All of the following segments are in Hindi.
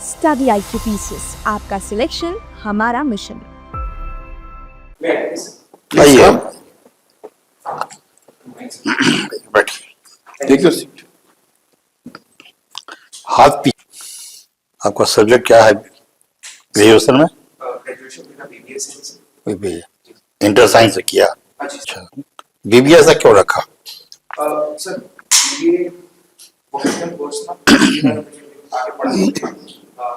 स्टडी IQ पीसेस, आपका सिलेक्शन हमारा मिशन। आइए बैठिए, देखिए सीट, हाथ पी। आपका सब्जेक्ट क्या है ग्रेजुएशन में? बीबीए, इंटर साइंस से किया। अच्छा, बीबीए ऐसा क्यों रखा? सर ये प्रोफेशनल कोर्स था, आगे पढ़ा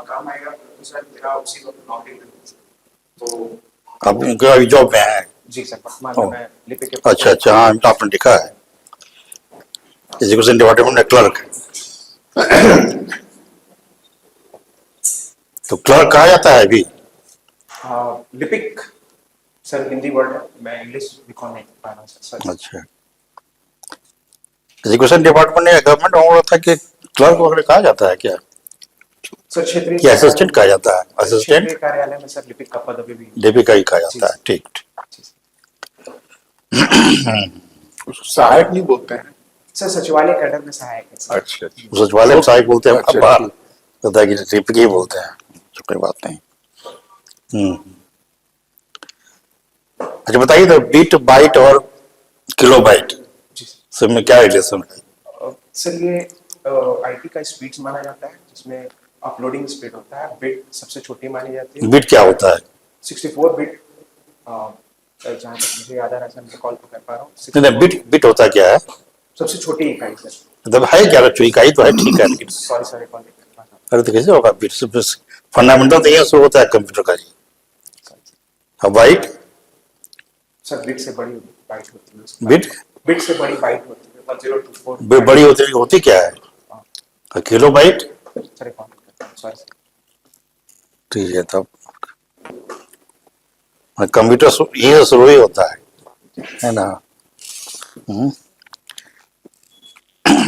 काम आएगा तो सर मेरा उसी वक्त नौकरी लगी। तो आप अभी जॉब में है? जी सर, वर्तमान में मैं लिपिक के अच्छा अच्छा, हाँ आपने लिखा है एजुकेशन डिपार्टमेंट में क्लर्क। तो क्लर्क कहा जाता है अभी? लिपिक सर हिंदी वर्ड है, मैं इंग्लिश लिखा नहीं पा रहा सर। अच्छा, एजुकेशन डिपार्टमेंट में गवर्नमेंट हो रहा था कि क्लर्क वगैरह कहा जाता है क्या? सर क्षेत्रीय कि असिस्टेंट कहा जाता है? असिस्टेंट क्षेत्रीय कार्यालय में सर लिपिक का पद अभी भी लिपिक का ही कहा जाता है। ठीक सहायक नहीं बोलते हैं सर, सचिवालय कैडर में सहायक है सर। अच्छा सचिवालय में सहायक बोलते हैं, अच्छा, अब बाहर होता है कि लिपिक ही बोलते हैं, कोई बात नहीं। अच्छा बताइए, तो बिट बाइट और किलोबाइट जी सर। सब में क्या रिलेशन है? सर ये आईटी का स्पीड माना जाता है, जिसमें अपलोडिंग स्पीड होता है। बिट सबसे छोटी मानी जाती है। बिट क्या होता है? 64 बिट, जहाँ तक मुझे याद आ रहा है सर, मैं कॉल तो कर पा रहा हूँ। नहीं, बिट होता क्या है? सबसे छोटी इकाई सर। मतलब है क्या, इकाई तो है, ठीक है, लेकिन सॉरी सर, कॉल कर पा रहा अरे तो कैसे होगा? बिट से फंडामेंटल तो यही होता है कंप्यूटर का जी। अब बाइट? सर बिट से बड़ी बाइट होती है उसकी। बिट से बड़ी बाइट होती है 1024। बड़ी होती क्या है? Kilo byte? सर कॉल करता हूँ, सॉरी सर। ठीक है, तब कंप्यूटर ये शुरू ही होता है ना?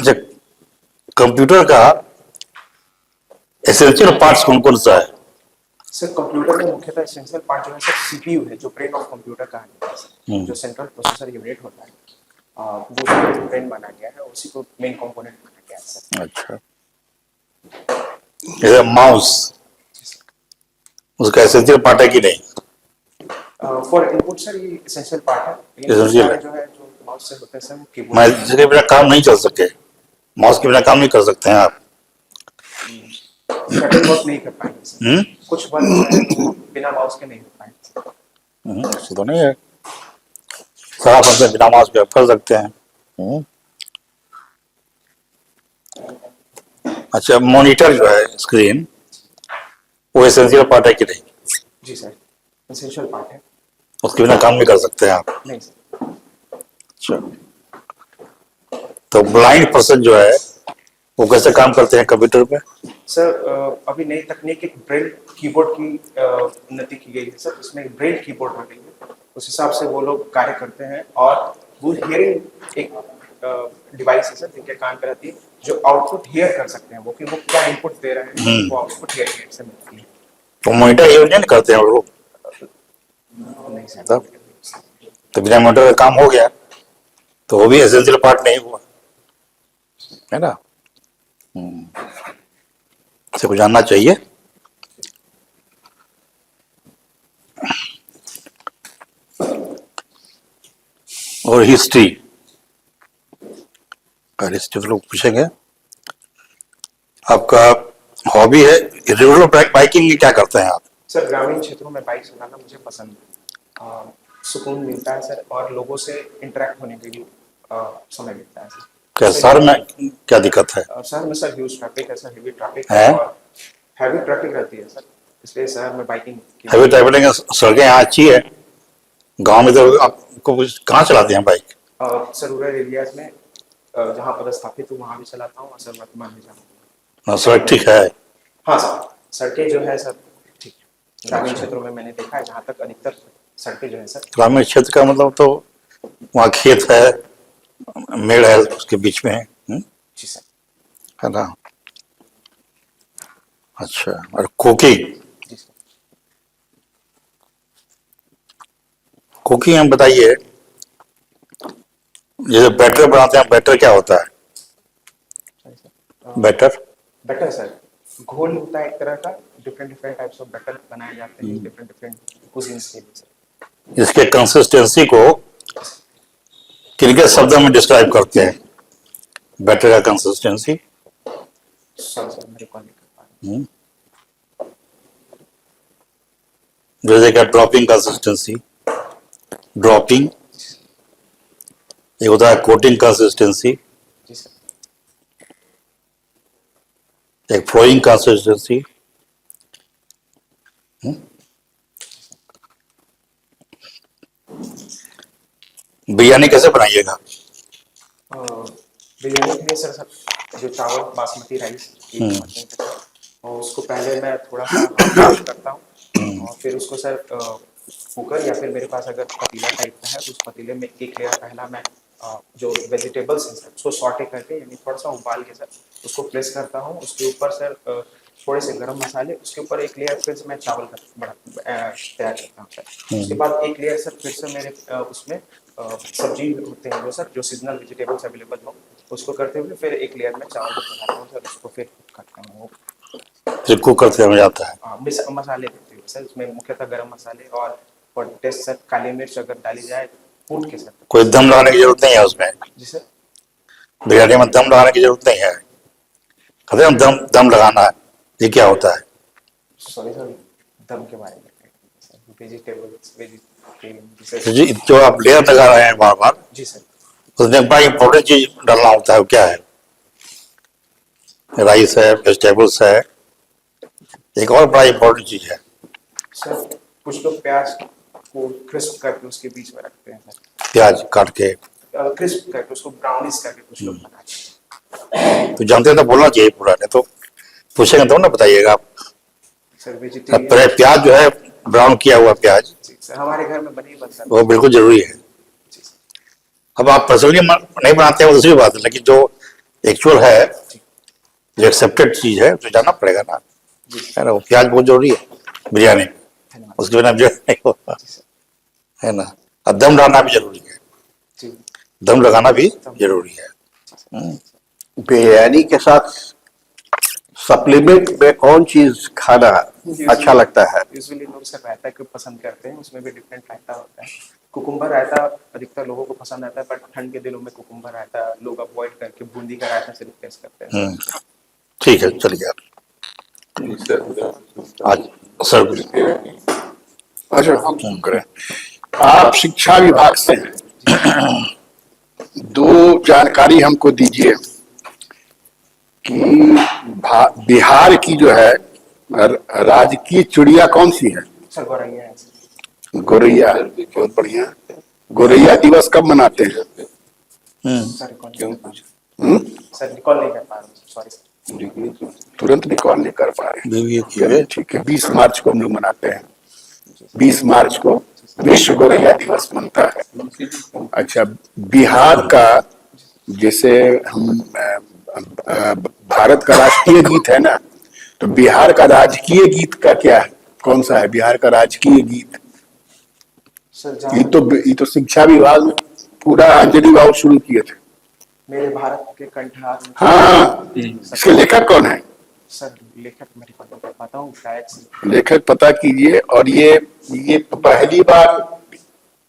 जब कंप्यूटर का एसेंशियल पार्ट्स कौन कौन सा है? सर कंप्यूटर में मुख्यतः एसेंशियल पार्ट जो है सर सीपीयू है, जो ब्रेन ऑफ कंप्यूटर कहा जाता है सर। जो सेंट्रल प्रोसेसर यूनिट होता है, वो उसको ब्रेन माना गया है, उसी को मेन कंपोनेंट माना गया है सर। अच्छा, जैसे माउस, उसका एसेंशियल पार्ट है कि नहीं? फॉर इनपुट सर ये एसेंशियल पार्ट है। Essential है। जो है जो माउस से होता है सर, वो मैं कीबोर्ड जिसके बिना काम नहीं चल सके, माउस के बिना काम नहीं कर सकते हैं आप? सर्टेन वर्क नहीं कर पाएंगे सर। कुछ वर्क जो है वो बिना माउस के नहीं हो पाएंगे। ऐसा तो नहीं है, सारा फंक्शन बिना माउस के आप कर सकते हैं। अच्छा, मॉनिटर जो है, स्क्रीन, वो एसेंशियल पार्ट है कि नहीं? जी सर, एसेंशियल पार्ट है। उसके बिना काम नहीं कर सकते हैं आप? नहीं सर। अच्छा, तो ब्लाइंड पर्सन जो है वो कैसे काम करते हैं कंप्यूटर पे? सर अभी नई तकनीक एक ब्रेल कीबोर्ड की उन्नति की गई है सर, इसमें एक ब्रेल कीबोर्ड आ गई है। उस हिसाब से वो लोग कार्य करते हैं, और वो हियरिंग एक डिवाइस है सर, जिनके कान पे रहती है, जो आउटपुट हियर कर सकते हैं वो, कि वो क्या इनपुट दे रहे हैं, वो आउटपुट हियर से मिलती है। तो मॉनिटर यूज नहीं करते हैं वो लोग? नहीं सर। तो बिना मॉनिटर का काम हो गया तो वो भी एसेंशियल पार्ट नहीं हुआ, है ना? इसे को जानना चाहिए। और हिस्ट्री तो लोग पूछेंगे। आपका हॉबी है रेगुलर बाइकिंग, क्या करते हैं आप? सर ग्रामीण क्षेत्रों में बाइक चलाना मुझे पसंद है। सुकून मिलता है सर, और लोगों से इंटरेक्ट होने के लिए समय मिलता है सर। क्या शहर में क्या दिक्कत है? शहर में सर ह्यूज ट्रैफिक है सर, हेवी ट्रैफिक है? और हैवी ट्रैफिक रहती है सर, इसलिए शहर में बाइकिंग हैवी ट्रैवलिंग, सड़कें यहाँ अच्छी है, गांव में तो आपको कहाँ चलाते हैं बाइक? सर रूरल एरियाज में जहाँ पदस्थापित हूँ वहाँ भी चलाता हूँ, और सर वर्तमान में जहाँ। सड़क ठीक है? हाँ सर, सड़कें जो है सर ठीक है। ग्रामीण क्षेत्रों में मैंने देखा है, जहाँ तक अधिकतर सड़कें जो है सर। ग्रामीण क्षेत्र का मतलब तो वहाँ खेत है, मेड़ है उसके बीच में, जी सर। है ना? अच्छा, और कुकिंग, जी सर। कुकिंग हम बताइए, जैसे बैटर बनाते हैं, बैटर क्या होता है? Sorry sir. Batter better sir, घोल होता है एक तरह का, different different types of batter बनाए जाते हैं डिफरेंट डिफरेंट कुजीन्स के लिए सर। इसके कंसिस्टेंसी को किनके शब्दों में डिस्क्राइब करते हैं? बैटर का कंसिस्टेंसी सॉरी सर, मेरे को नहीं कर पा रहा। जैसे कि ड्रॉपिंग कंसिस्टेंसी, ड्रॉपिंग, एक होता है कोटिंग कंसिस्टेंसी, जी सर। एक फ्लोइंग कंसिस्टेंसी। बिरयानी कैसे बनाइएगा? बिरयानी के लिए सर जो चावल बासमती राइस की मशीन के साथ, और उसको पहले मैं थोड़ा सा वॉश करता हूँ, और फिर उसको सर कुकर या फिर मेरे पास अगर पतीला टाइप का है तो उस पतीले में एक लेयर पहला मैं जो वेजिटेबल्स हैं सर उसको सॉटे करके, यानी थोड़ा सा उबाल के सर उसको प्रेस करता हूँ। उसके ऊपर सर थोड़े से गरम मसाले, उसके ऊपर एक लेयर फिर से मैं चावल का तैयार करता हूँ सर। उसके बाद एक लेयर सर फिर से मेरे उसमें सब्जी होते हैं जो सर, जो सीजनल वेजिटेबल्स अवेलेबल हो उसको करते हुए फिर एक लेयर में चावल को बनाता हूँ सर, उसको फिर करता हूँ। फिर कुकर से हो जाता है। मसाले देते हुए सर, उसमें मुख्यतः गरम मसाले और टेस्ट सर काली मिर्च अगर डाली जाए कूट के सर। कोई दम लगाने की जरूरत नहीं है उसमें? जी सर। बिरयानी में दम लगाने की जरूरत नहीं है। कहते हैं दम दम लगाना है, ये क्या होता है? सॉरी सर, दम के बारे में वेजिटेबल्स जी, जो आप लेयर लगा रहे हैं बार बार, जी सर। उसमें बड़ा इंपॉर्टेंट चीज डालना होता है, वो क्या है? राइस है, वेजिटेबल्स है, एक और बड़ा इंपॉर्टेंट चीज है। सर कुछ लोग प्याज को क्रिस्प करके उसके बीच में रखते हैं सर, प्याज काट के क्रिस्प करके उसको ब्राउनिश करके कुछ लोग बनाते हैं। तो जानते हैं तो बोलना चाहिए पूरा, नहीं तो पूछेंगे तो ना बताइएगा आप। सर वेजिटेरियन अब प्याज जो है, ब्राउन किया हुआ प्याज, सर हमारे घर में बने ही बनता है। वो बिल्कुल जरूरी है। जी सर। अब आप पर्सनली नहीं बनाते हैं वो दूसरी बात है, लेकिन जो एक्चुअल है, जो एक्सेप्टेड चीज है, तो जानना पड़ेगा ना, है ना? वो प्याज बहुत जरूरी है बिरयानी में, धन्यवाद उसके बिना बिरयानी नहीं होगा, जी सर। है ना? और दम डालना भी जरूरी है, जी दम लगाना भी जरूरी है। बिरयानी के साथ सप्लीमेंट में कौन चीज खाना अच्छा लगता है? यूजुअली लोग सर रायता को पसंद करते हैं, उसमें भी डिफरेंट रायता होता है। कुकुम्बर रायता अधिकतर लोगों को पसंद आता है, बट ठंड के दिनों में कुकुम्बर रायता लोग अवॉइड करके बूंदी का रायता से रिप्लेस करते हैं। ठीक है, चलिए आप आज सर। अच्छा, हम फोन करें। आप शिक्षा विभाग से हैं, दो जानकारी हमको दीजिए कि बिहार की जो है राजकीय चिड़िया कौन सी है? सर गौरैया है सर। गोरैया। बहुत बढ़िया। गोरैया दिवस कब मनाते हैं? सर रिकॉल नहीं कर पा रहा हूँ, सॉरी सर। तुरंत रिकॉल नहीं कर पा रहे। ठीक है, 20 मार्च को हम लोग मनाते हैं। 20 मार्च को विश्व गोरैया दिवस मनता है। अच्छा, बिहार का जैसे हम भारत का राष्ट्रीय गीत है ना, तो बिहार का राजकीय गीत का क्या है? कौन सा है बिहार का राजकीय गीत? सर ये तो शिक्षा विभाग में पूरा अंजलि भाव शुरू किए थे। मेरे भारत के कंठहार में। हाँ, इसके लेखक कौन है? सर लेखक मेरे को नहीं पता हूँ, शायद से। लेखक पता कीजिए। और ये पहली बार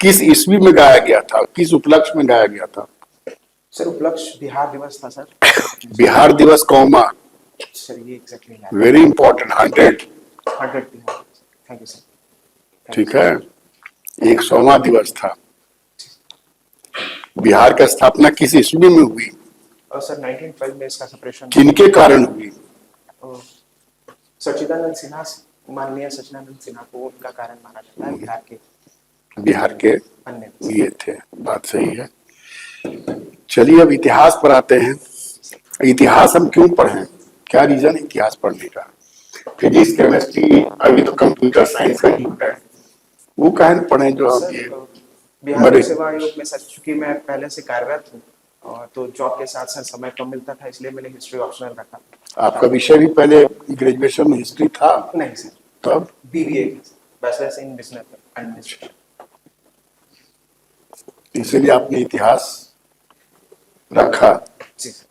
किस ईस्वी में गाया गया था, किस उपलक्ष्य में गाया गया था? सर उपलक्ष्य बिहार दिवस था सर। बिहार दिवस कौमा। सर ये exactly very important. 100 Bihar. Thank you sir. ठीक है, 100वां दिवस था। बिहार की स्थापना किस ईस्वी में हुई? और सर 1912 में इसका सेपरेशन किनके कारण हुई? सच्चिदानंद सिन्हा, माननीय सच्चिदानंद सिन्हा को उनका कारण माना जाता है। बिहार के अन्य ये थे। बात सही है। चलिए अब इतिहास पर आते हैं। इतिहास हम क्यों पढ़ें? क्या रीजन है इतिहास पढ़ने का? फिजिक्स, केमिस्ट्री, अभी तो कंप्यूटर साइंस का युग है, वो कहें पढ़ें जो हम ये बिहार लोक सेवा आयोग में सर, चूंकि मैं पहले से कार्यरत हूँ और तो जॉब के साथ साथ समय कम मिलता था, इसलिए मैंने हिस्ट्री ऑप्शनल रखा। आपका विषय भी पहले ग्रेजुएशन में हिस्ट्री था? नहीं सर, तब BBA bachelors in business administration. इसीलिए आपने इतिहास रखा। जी सर।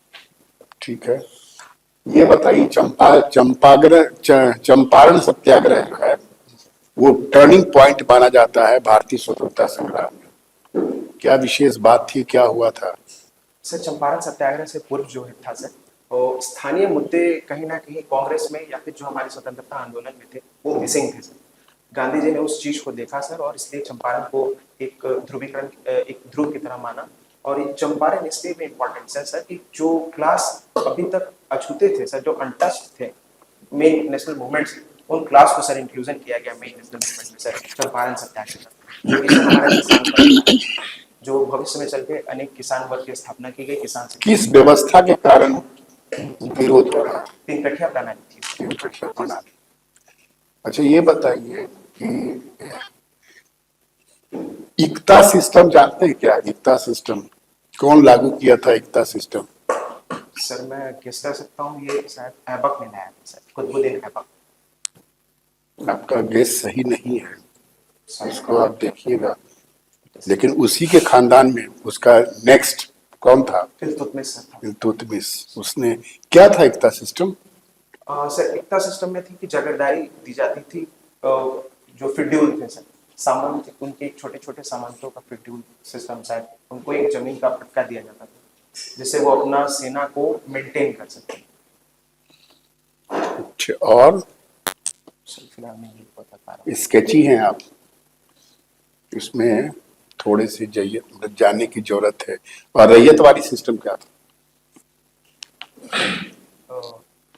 ठीक है। ये बताइए चंपारण सत्याग्रह जो है वो टर्निंग पॉइंट माना जाता है भारतीय स्वतंत्रता संग्राम में। क्या विशेष बात थी, क्या हुआ था? सर चंपारण सत्याग्रह से पूर्व जो है था सर, और स्थानीय मुद्दे कहीं ना कहीं कांग्रेस में या फिर जो हमारे स्वतंत्रता आंदोलन में थे वो मिसिंग थे सर। गांधी जी ने उस चीज को देखा सर, और इसलिए चंपारण को एक ध्रुवीकरण, एक ध्रुव की तरह माना। और ये चंपारण इसलिए भी इम्पोर्टेंट है सर कि जो क्लास अभी तक अछूते थे सर, जो अनटच्ड थे मेन नेशनल मूवमेंट्स, उन क्लास को सर इंक्लूजन किया गया मेन नेशनल मूवमेंट में सर, चंपारण सत्याग्रह जो कि सर हमारा किसान वर्ग था, जो भविष्य में चल के अनेक किसान वर्ग की स्थापना की गई। किसान से किस व्यवस्था के कारण विरोध हो रहा है? तीन कठिया प्रणाली थी। अच्छा ये बताइए कि इक्ता सिस्टम जानते हैं क्या? इक्ता सिस्टम कौन लागू किया था? इक्ता सिस्टम सर मैं गेस कर सकता हूँ, ये शायद ऐबक ने लाया था सर, कुतुबुद्दीन ऐबक। आपका गेस सही नहीं है, इसको आप देखिएगा। लेकिन उसी के खानदान में उसका नेक्स्ट कौन था? इल्तुतमिश सर था। इल्तुतमिश। उसने क्या था इक्ता सिस्टम? सर इक्ता सिस्टम में थी कि जागीरदारी दी जाती थी, जो शेड्यूल थे सर, सामंत, उनके छोटे छोटे सामंतों का शेड्यूल सिस्टम, शायद उनको एक जमीन का पट्टा दिया जाता था जिससे वो अपना सेना को मेंटेन कर सकते। अच्छा, और फिलहाल नहीं बता पा रहा। स्केची हैं आप, इसमें थोड़े से जानने की जरूरत है। और रैयतवाड़ी सिस्टम क्या था?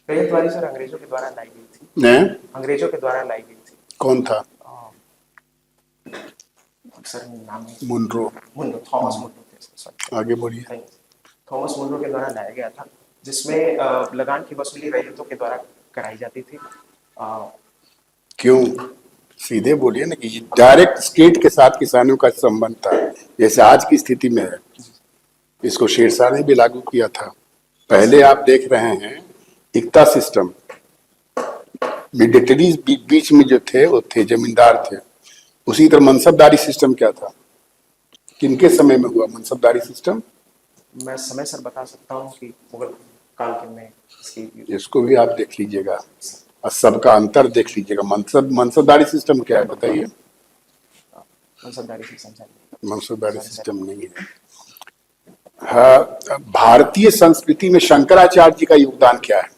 रैयतवाड़ी सर अंग्रेजों के द्वारा लाई गई थी। ने? अंग्रेजों के द्वारा लाई गई थी। कौन था? सर नाम मुनरो। थॉमस मुनरो थे सर। आगे बढ़िए। थॉमस मुनरो के द्वारा लाया गया था, जिसमें लगान की वसूली रैयतों के द्वारा कराई जाती थी। क्यों? सीधे बोलिए ना कि डायरेक्ट स्टेट के साथ किसानों का संबंध था, जैसे आज की स्थिति में है। इसको शेरशाह ने भी लागू किया था। पहले आप देख रहे हैं इक्ता सिस्टम, मिलिटरी बीच में जो थे वो थे जमींदार थे। उसी तरह मनसबदारी सिस्टम क्या था? किनके समय में हुआ मनसबदारी सिस्टम? मैं समय सर बता सकता हूँ कि मुगल काल के में इसको भी आप देख लीजिएगा और सबका अंतर देख लीजिएगा। मनसबदारी सिस्टम क्या है बताइए? मनसबदारी सिस्टम नहीं है। हाँ, भारतीय संस्कृति में शंकराचार्य जी का योगदान क्या है?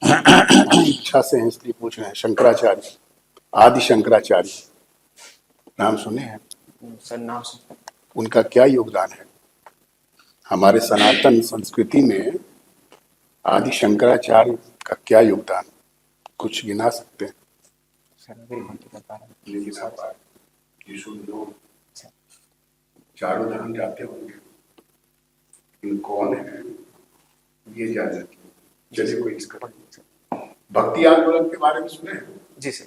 इच्छा से हैं इसलिए पूछ रहे हैं। शंकराचार्य, आदि शंकराचार्य नाम सुने हैं? सर नाम सुन। उनका क्या योगदान है हमारे सनातन संस्कृति में? आदि शंकराचार्य का क्या योगदान, कुछ गिना सकते हैं? चारों धाम जाते होंगे, इन कौन है ये जान सकते। चलिए कोई इसका भक्ति आंदोलन के बारे में सुने हैं? जी सर।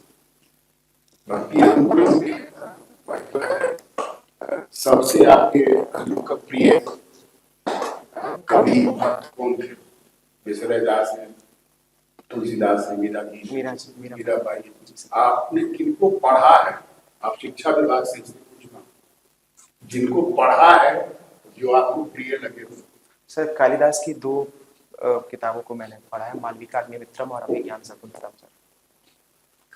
भक्ति आंदोलन में सबसे आपके लोकप्रिय कवि भक्त कौन थे? जैसे रैदास है, तुलसीदास है, मीराबाई। आपने किनको पढ़ा है? आप शिक्षा विभाग से पूछना, जिनको पढ़ा है जो आपको प्रिय लगे हो। सर कालिदास की दो किताबों को मैंने पढ़ा है, मालविकाग्निमित्रम और अभिज्ञान शकुंतलम सर।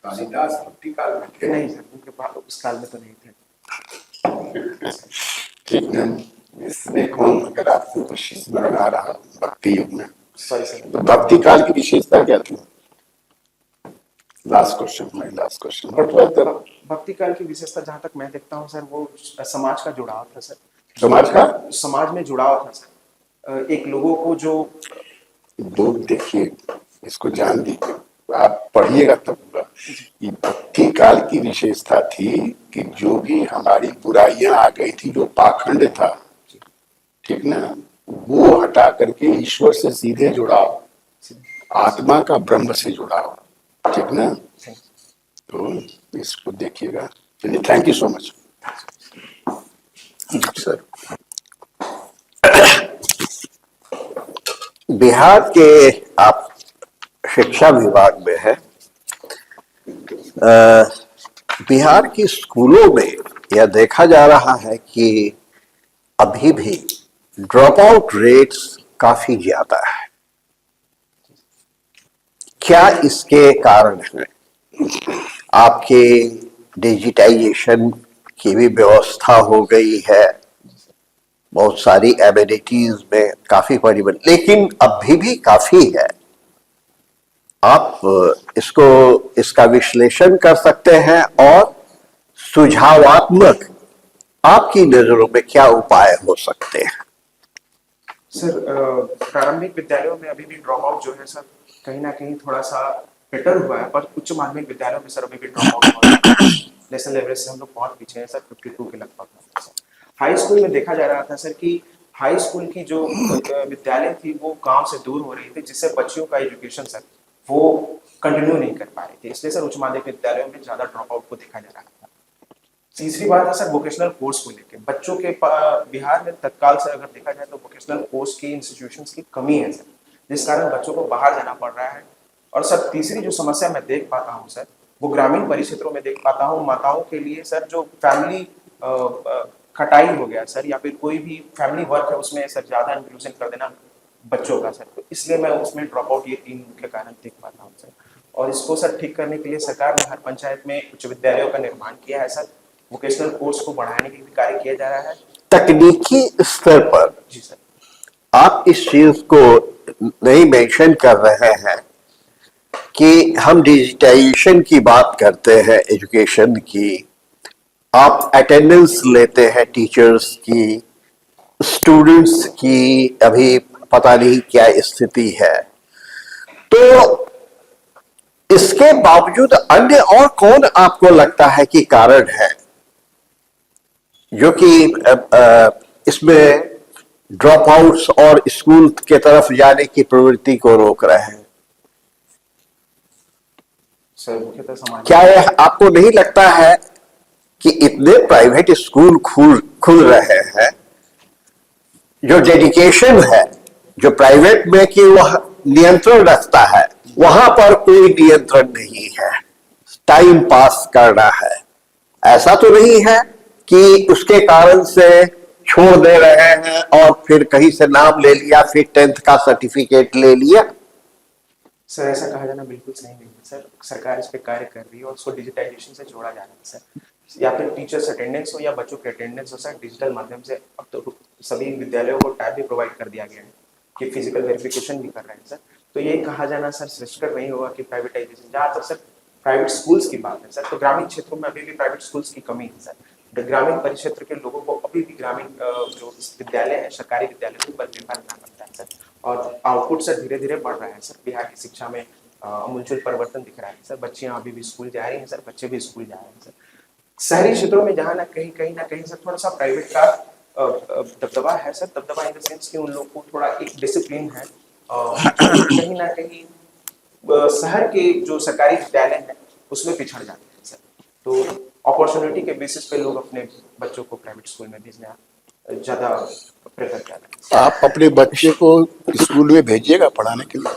कालिदास भक्ति काल में थे? नहीं सर, उनके उस काल में तो नहीं थे। ठीक है, इसमें कौन अगर आपसे कुछ स्मरण आ रहा भक्ति युग में? Sorry sir. तो भक्ति काल की विशेषता क्या थी? Last question. भक्ति काल की विशेषता जहाँ तक मैं देखता हूँ सर, वो समाज का जुड़ाव था सर। समाज में जुड़ाव था सर। एक लोगों को जो बुक देखिए, इसको जान दीजिए, आप पढ़िएगा तब होगा। ये भक्ति काल की विशेषता थी कि जो भी हमारी बुराइयां आ गई थी, जो पाखंड था, ठीक ना, वो हटा करके ईश्वर से सीधे जुड़ाव, आत्मा का ब्रह्म से जुड़ाव, ठीक ना। तो इसको देखिएगा। चलिए, thank you so much sir. Bihar के आप शिक्षा विभाग में है। बिहार की स्कूलों में यह देखा जा रहा है कि अभी भी ड्रॉप आउट रेट्स काफी ज्यादा है। क्या इसके कारण है? आपके डिजिटाइजेशन की भी व्यवस्था हो गई है, बहुत सारी एमिनिटीज में काफी परिवर्तन, लेकिन अभी भी काफी है। आप इसका विश्लेषण कर सकते हैं और सुझावात्मक आपकी नजरों में क्या उपाय हो सकते हैं? सर प्रारंभिक विद्यालयों में अभी भी ड्रॉप आउट जो है सर कहीं ना कहीं थोड़ा सा बेटर हुआ है, पर उच्च माध्यमिक विद्यालयों में सर अभी भी ड्रॉप आउट हो रहा है। नेशनल एवरेज से हम लोग बहुत पीछे हैं सर, 52 के लगभग। हाई स्कूल में देखा जा रहा था सर कि हाई स्कूल की जो विद्यालय थी वो गांव से दूर हो रही थी, जिससे बच्चियों का एजुकेशन सर वो कंटिन्यू नहीं कर पा रहे थे, इसलिए सर उच्च माध्यमिक विद्यालयों में ज्यादा ड्रॉप आउट को देखा जा रहा था। तीसरी बात है सर वोकेशनल कोर्स को लेकर बच्चों के बिहार में तत्काल से अगर देखा जाए तो वोकेशनल कोर्स की इंस्टीट्यूशंस की कमी है सर, जिस कारण बच्चों को बाहर जाना पड़ रहा है। और सर तीसरी जो समस्या मैं देख पाता हूँ सर, वो ग्रामीण परिक्षेत्रों में देख पाता हूँ, माताओं के लिए सर जो फैमिली खटाई हो गया सर, या फिर कोई भी फैमिली वर्क है उसमें सर ज्यादा इंक्लूजन कर देना बच्चों का सर, तो इसलिए मैं उसमें ड्रॉप आउट ये 3 मुख्य कारण देख पाता हूँ सर। और इसको सर ठीक करने के लिए सरकार ने हर पंचायत में उच्च विद्यालयों का निर्माण किया है सर, वोकेशनल कोर्स को बढ़ाने के भी कार्य किया जा रहा है। तकनीकी स्तर पर जी सर, आप इस चीज को नहीं मेंशन कर रहे हैं कि हम डिजिटाइजेशन की बात करते हैं एजुकेशन की, आप अटेंडेंस लेते हैं टीचर्स की, स्टूडेंट्स की अभी पता नहीं क्या स्थिति है, तो इसके बावजूद अन्य और कौन आपको लगता है कि कारण है जो कि इसमें ड्रॉप आउट्स और स्कूल के तरफ जाने की प्रवृत्ति को रोक रहे हैं? सर मुख्यतः समाज क्या यह आपको नहीं लगता है कि इतने प्राइवेट स्कूल खुल रहे हैं, जो डेडिकेशन है जो प्राइवेट में कि वह नियंत्रण रखता है, वहां पर कोई नियंत्रण नहीं है, टाइम पास करना है, ऐसा तो नहीं है कि उसके कारण से छोड़ दे रहे हैं और फिर कहीं से नाम ले लिया, फिर 10th का सर्टिफिकेट ले लिया? सर ऐसा कहा जाना बिल्कुल सही नहीं है सर, सरकार इस पे कार्य कर रही है और उसको डिजिटाइजेशन से जोड़ा जा रहा है सर, या फिर टीचर्स अटेंडेंस हो या बच्चों के अटेंडेंस हो सर, डिजिटल माध्यम से अब तो सभी विद्यालयों को टैब भी प्रोवाइड कर दिया गया है कि फिजिकल वेरिफिकेशन भी कर रहे हैं सर। तो ये कहा जाना सर श्रेष्ठकर नहीं होगा कि प्राइवेटाइजेशन, जहाँ तक सर प्राइवेट स्कूल्स की बात है सर, तो ग्रामीण क्षेत्रों में अभी भी प्राइवेट स्कूल्स की कमी है सर। ग्रामीण परिक्षेत्र के लोगों को अभी भी ग्रामीण जो विद्यालय है, सरकारी विद्यालय पर निर्भर करना पड़ता है सर, और आउटपुट सर धीरे धीरे बढ़ रहा है सर। बिहार की शिक्षा में अमूलचूल परिवर्तन दिख रहा है सर, बच्चियां अभी भी स्कूल जा रही हैं सर, बच्चे भी स्कूल जा रहे हैं सर। शहरी क्षेत्रों में जहाँ ना कहीं सर थोड़ा सा प्राइवेट का दबदबा है सर, दबदबा इन द सेंस कि उन लोगों को थोड़ा एक डिसिप्लिन है, कहीं ना कहीं शहर के जो सरकारी विद्यालय है उसमें पिछड़ जाते हैं सर। तो अपॉर्चुनिटी के बेसिस पे लोग अपने बच्चों को प्राइवेट स्कूल में भेजना ज्यादा प्रेफर कर रहे हैं। आप अपने बच्चे को स्कूल में भेजिएगा पढ़ाने के लिए?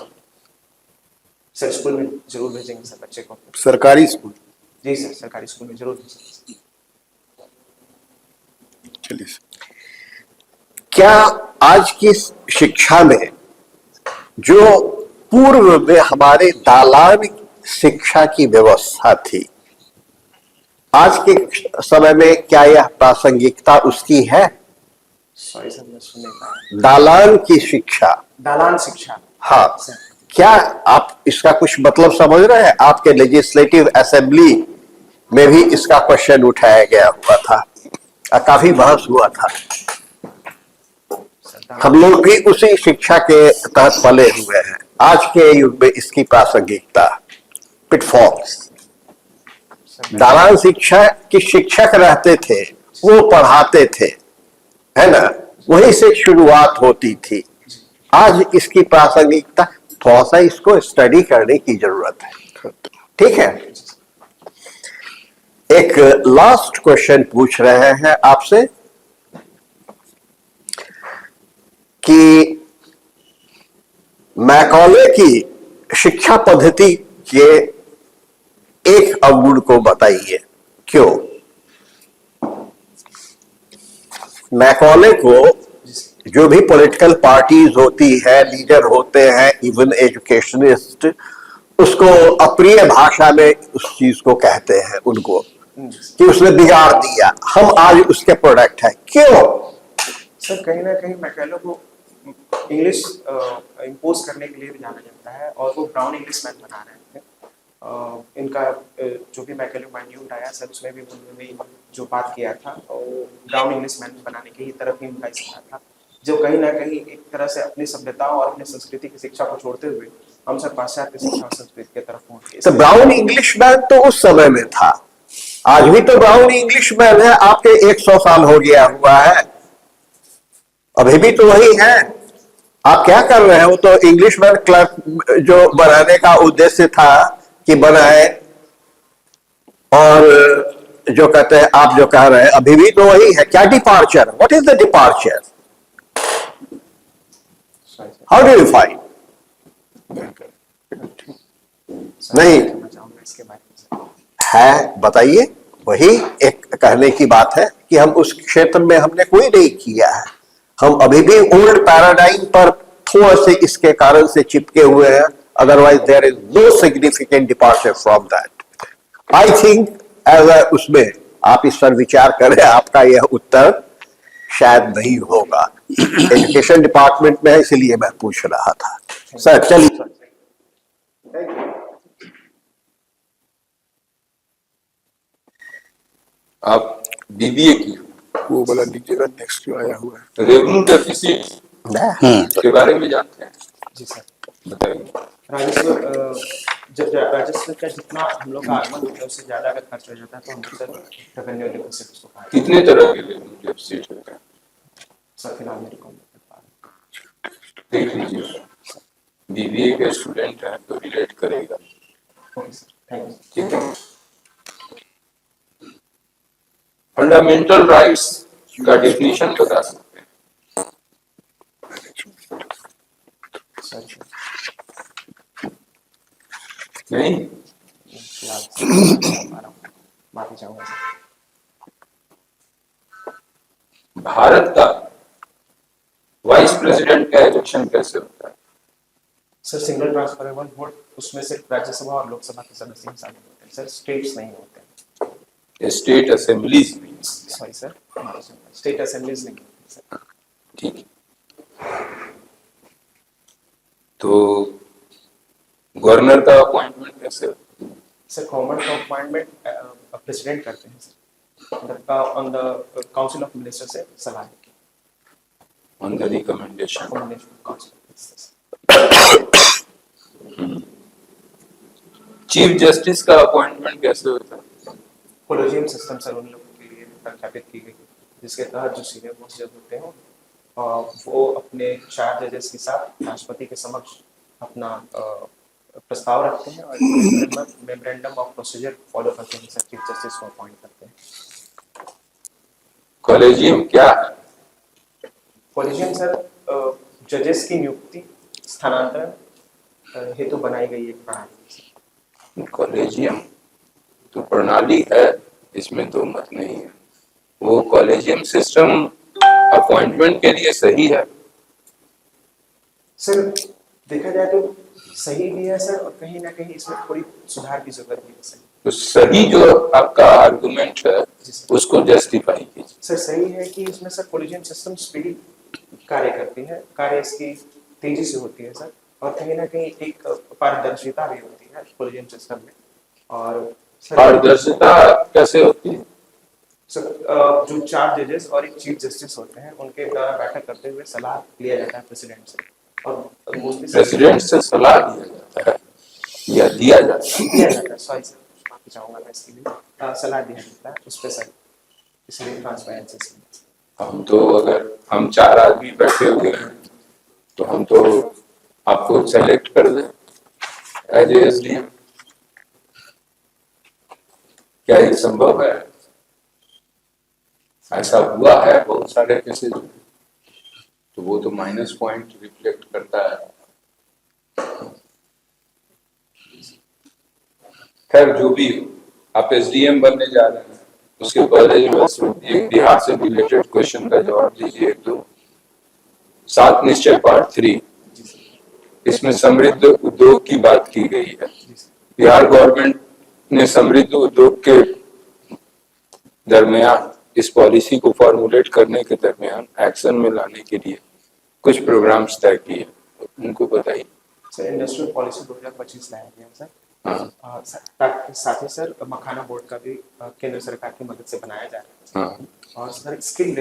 सर स्कूल में जरूर भेजेंगे सर बच्चे को। सरकारी स्कूल? जी सर, सरकारी स्कूल में जरूर भेजेंगे। चलिए सर। क्या आज की शिक्षा में जो पूर्व में हमारे दालान शिक्षा की व्यवस्था थी, आज के समय में क्या यह प्रासंगिकता उसकी है? सॉरी सर मैं सुन नहीं पाया। दालान की शिक्षा, दालान शिक्षा, हाँ, सर क्या आप इसका कुछ मतलब समझ रहे हैं? आपके लेजिस्लेटिव असेंबली में भी इसका क्वेश्चन उठाया गया हुआ था, काफी बहस हुआ था। हम लोग भी उसी शिक्षा के तहत पले हुए हैं। आज के युग में इसकी प्रासंगिकता, पिटफॉल्स, दालान शिक्षा के शिक्षक रहते थे, वो पढ़ाते थे, है ना, वहीं से शुरुआत होती थी। आज इसकी प्रासंगिकता, थोड़ा सा इसको स्टडी करने की जरूरत है। ठीक है, एक लास्ट क्वेश्चन पूछ रहे हैं आपसे कि मैकॉले की शिक्षा पद्धति के एक अवगुण को बताइए, क्यों? मैकॉले को जो भी पॉलिटिकल पार्टीज होती है, लीडर होते हैं, इवन एजुकेशनिस्ट, उसको अप्रिय भाषा में उस चीज को कहते हैं उनको कि उसने बिगाड़ दिया। हम आज उसके प्रोडक्ट हैं। क्यों? सर कहीं ना कहीं मैकेलो को इंग्लिश इम्पोज करने के लिए भी जाना जाता है और वो ब्राउन इंग्लिश मैन बना रहे थे। इनका जो भी मैकेलो माइन्यूट आया सर, उसमें भी उन्होंने जो बात किया था वो ब्राउन इंग्लिश मैन बनाने की ही तरफ ही उनका इशारा था, जो कहीं ना कहीं एक तरह से अपनी सभ्यता और अपनी संस्कृति की शिक्षा को छोड़ते हुए हम सब पाश्चात्य शिक्षा और संस्कृति की तरफ पहुंच गए। तो ब्राउन इंग्लिश मैन तो उस समय में था, आज भी तो ब्राउन इंग्लिश मैन है। आपके 100 साल हो गया हुआ है, अभी भी तो वही है। आप क्या कर रहे हैं? वो तो इंग्लिश मैन क्लर्क जो बनाने का उद्देश्य था कि बनाए, और जो कहते हैं, आप जो कह रहे हैं अभी भी तो वही है। क्या departure? What is the departure? How do you find? नहीं इसके बारे में है, बताइए। वही एक कहने की बात है कि हम उस क्षेत्र में हमने कोई नहीं किया है। हम अभी भी ओल्ड पैराडाइम पर थोड़ा से इसके कारण से चिपके हुए हैं। Otherwise there is no significant departure from that. I think as उसमें आप इस पर विचार करें, आपका यह उत्तर शायद नहीं होगा। एजुकेशन डिपार्टमेंट में है, इसलिए मैं पूछ रहा था। सर चलिए। आप बीबीए की वो वाला दीजिएगा, नेक्स्ट जो आया हुआ है। रेवेन्यू डेफिसिट के बारे में जानते हैं? जी सर, बताइए। राजस्व का जितना हम लोग का आगमन होता है उससे ज्यादा अगर खर्च हो जाता है तो हम सर रेवेन्यू डेफिसिट उसको कहा जाता है। कितने तरह के रेवेन्यू डेफिसिट होते हैं? सर फिलहाल मेरे को देख लीजिए, बीबीए के स्टूडेंट हैं तो रिलेट करेगा। Okay sir, thank you. ठीक है। फंडामेंटल राइट्स का डेफिनेशन बता सकते हैं? सर नहीं, फिलहाल माफी चाहूंगा सर। भारत का वाइस प्रेसिडेंट का इलेक्शन कैसे होता है? सर सिंगल ट्रांसफरेबल वोट, उसमें सिर्फ राज्यसभा और लोकसभा के सदस्य ही शामिल होते हैं सर, स्टेट्स नहीं होते हैं। स्टेट असेंबलीज में। सॉरी सर, स्टेट असेंबलीज नहीं होती सर। ठीक है। तो गवर्नर का अपॉइंटमेंट कैसे होता है? सर गवर्नमेंट का अपॉइंटमेंट प्रेसिडेंट करते हैं sir, on the council of minister से सलाह लेके। On the recommendation. Chief justice का अपॉइंटमेंट कैसे होता है? कोलेजियम सिस्टम सर उन लोगों के लिए प्रख्यापित की गई, जिसके तहत जो सीनियर मोस्ट जज होते हैं वो अपने 4 जजेस के साथ राष्ट्रपति के समक्ष अपना प्रस्ताव रखते हैं और मेमोरेंडम ऑफ प्रोसीजर फॉलो करते हैं सर, चीफ जस्टिस को अपॉइंट करते हैं। कॉलेजियम क्या है? कॉलेजियम सर जजेस की नियुक्ति स्थानांतरण हेतु बनाई गई एक प्रणाली। कॉलेजियम तो प्रणाली है, इसमें तो मत नहीं है। वो कॉलेजियम सिस्टम अपॉइंटमेंट के लिए सही है। सर देखा जाए तो सही भी है सर, और कहीं ना कहीं इसमें थोड़ी सुधार की जरूरत भी है सर। तो सही जो आपका आर्गुमेंट है उसको जस्टिफाई कीजिए। सर सही है कि इसमें सर कोलिजन सिस्टम स्पीडी कार्य करती है, कार्य इसकी तेजी से होती है सर, और कहीं ना कहीं एक पारदर्शिता भी होती है कोलिजन सिस्टम में। और पारदर्शिता कैसे होती है? सर जो 4 जजेस और एक चीफ जस्टिस होते हैं उनके द्वारा बैठक करते हुए सलाह लिया जाता है प्रेसिडेंट से, और मोस्टली प्रेसिडेंट से सलाह लिया जाता है या दिया जाता है? सॉरी सर, माफी चाहूंगा मैं इसके लिए, सलाह दिया जाता है उस पर सर, इसलिए ट्रांसपेरेंसी से। हम तो अगर हम 4 आदमी बैठे हुए हैं तो हम तो आपको सेलेक्ट कर दें एज एसडीएम। क्या ये संभव है? ऐसा हुआ है बहुत सारे केसेस में, तो वो तो माइनस पॉइंट रिफ्लेक्ट करता है। खैर जो भी हो, आप एसडीएम बनने जा रहे हैं, उसके पहले एक बिहार से रिलेटेड क्वेश्चन का जवाब दीजिए। 7 निश्चय पार्ट 3, इसमें समृद्ध उद्योग की बात की गई है। बिहार गवर्नमेंट ने समृद्ध उद्योग के दरमियान इस पॉलिसी को फॉर्मुलेट करने के दरमियान एक्शन में लाने के लिए कुछ प्रोग्राम्स तय किए, उनको बताइए। सर इंडस्ट्रियल पॉलिसी 2025 लाया गया सर। हाँ साथ ही सर मखाना बोर्ड का भी केंद्र सरकार की मदद से बनाया जा रहा है। हाँ और सर स्किल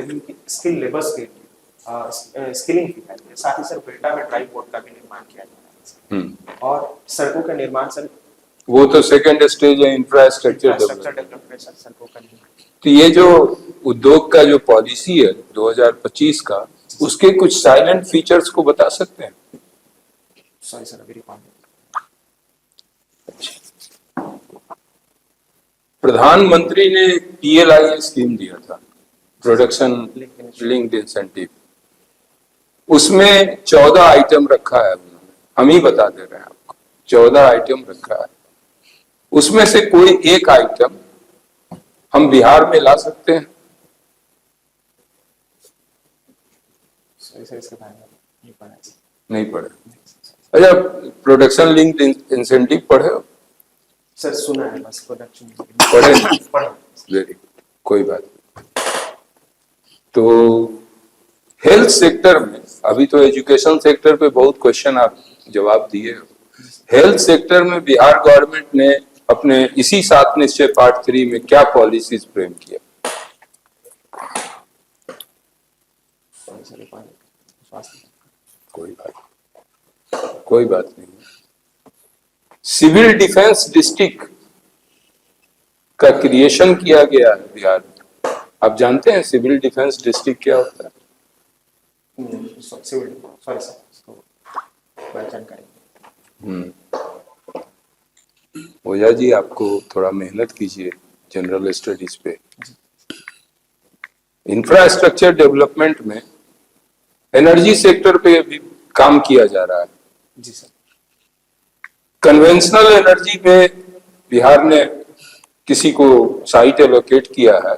लेबर्स के लिए स्किलिंग की जाती है। साथ ही सर बेटा में ड्राइव बोर्ड का भी निर्माण किया जा रहा है। और सड़कों का निर्माण सर, वो तो सेकेंड स्टेज है, इंफ्रास्ट्रक्चर डेवलपमेंट है सर, सड़कों का निर्माण। तो ये जो उद्योग का जो पॉलिसी है 2025 का, उसके कुछ साइलेंट फीचर्स को बता सकते हैं? सॉरी सर, अभी रिकॉर्ड। प्रधानमंत्री ने PLI स्कीम दिया था, प्रोडक्शन लिंक्ड इंसेंटिव। उसमें 14 आइटम रखा है उन्होंने, हम ही बता दे रहे हैं आपको, 14 आइटम रखा है। उसमें से कोई एक आइटम हम बिहार में ला सकते हैं? सॉरी सर, इसके बारे में नहीं पढ़ा है। नहीं पढ़े? अच्छा, प्रोडक्शन लिंक्ड इंसेंटिव पढ़े हो? सर सुना है बस, प्रोडक्शन पढ़े नहीं? पढ़ा। वेरी, कोई बात नहीं। तो हेल्थ सेक्टर में, अभी तो एजुकेशन सेक्टर पे बहुत क्वेश्चन आप जवाब दिए हो, हेल्थ सेक्टर में बिहार गवर्नमेंट ने अपने इसी 7 निश्चय पार्ट 3 में क्या पॉलिसीज फ्रेम किया? कोई बात नहीं। सिविल डिफेंस डिस्ट्रिक्ट का क्रिएशन किया गया है बिहार में। आप जानते हैं सिविल डिफेंस डिस्ट्रिक्ट क्या होता है? सॉरी सर, इसको जानकारी। ओझा जी, आपको थोड़ा मेहनत कीजिए जनरल स्टडीज पे। इंफ्रास्ट्रक्चर डेवलपमेंट में एनर्जी सेक्टर पे भी काम किया जा रहा है। जी सर। कन्वेंशनल एनर्जी में बिहार ने किसी को साइट एलोकेट किया है,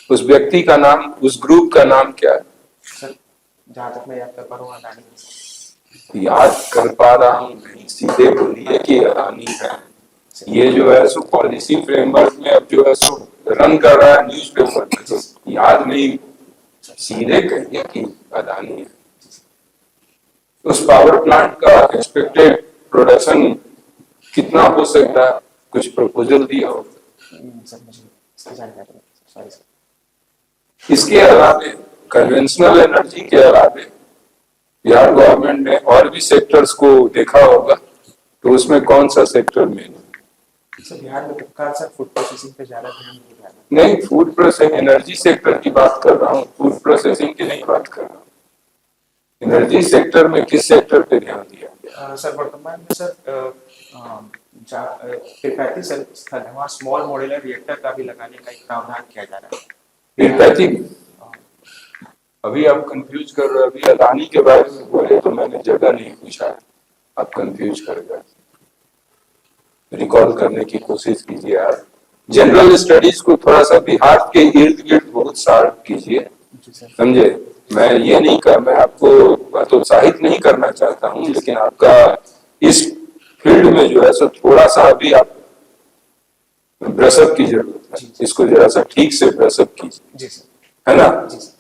उस व्यक्ति का नाम, उस ग्रुप का नाम क्या है? सर जहाँ तक मैं याद कर पा रहा हूँ, अडानी। याद कर पा रहा हूँ नहीं, सीधे बोलिए कि अडानी है। ये जो है सो पॉलिसी फ्रेमवर्क में अब जो है सो रन कर रहा है न्यूज़पेपर में, तो याद नहीं, सीधे कहिए कि अडानी है। उस पावर प्लांट का एक्सपेक्टेड प्रोडक्शन कितना हो सकता है, कुछ प्रपोजल दिया हो? सर मुझे इसकी जानकारी नहीं, सॉरी सर। इसके अलावा कन्वेंशनल एनर्जी के अलावा बिहार गवर्नमेंट ने और भी सेक्टर्स को देखा होगा, तो उसमें कौन सा सेक्टर में? सर बिहार में उपकार सर फूड प्रोसेसिंग पे ज्यादा ध्यान नहीं दिया। नहीं, फूड प्रोसेसिंग, एनर्जी सेक्टर की बात कर रहा हूँ, फूड प्रोसेसिंग की नहीं बात कर रहा हूँ। एनर्जी सेक्टर में किस सेक्टर पे ध्यान दिया? सर वर्तमान में सर 35 स्थल है, वहाँ स्मॉल मॉड्यूलर रिएक्टर का भी लगाने का एक प्रावधान किया जा रहा है। 35? अभी आप कंफ्यूज कर रहे हो। अभी अडानी के बारे में बोले तो मैंने जगह नहीं पूछा, आप कंफ्यूज कर गए। रिकॉल करने की कोशिश कीजिए आप, जनरल स्टडीज को थोड़ा सा बिहार के इर्द गिर्द बहुत शार्प कीजिए, समझे? मैं ये नहीं कर, मैं आपको हतोत्साहित नहीं करना चाहता हूँ, लेकिन आपका इस फील्ड में जो है सो थोड़ा सा अभी आप ब्रशअप की जरूरत है। इसको जरा सा ठीक से ब्रशअप कीजिए, जी सर, है ना? जी सर।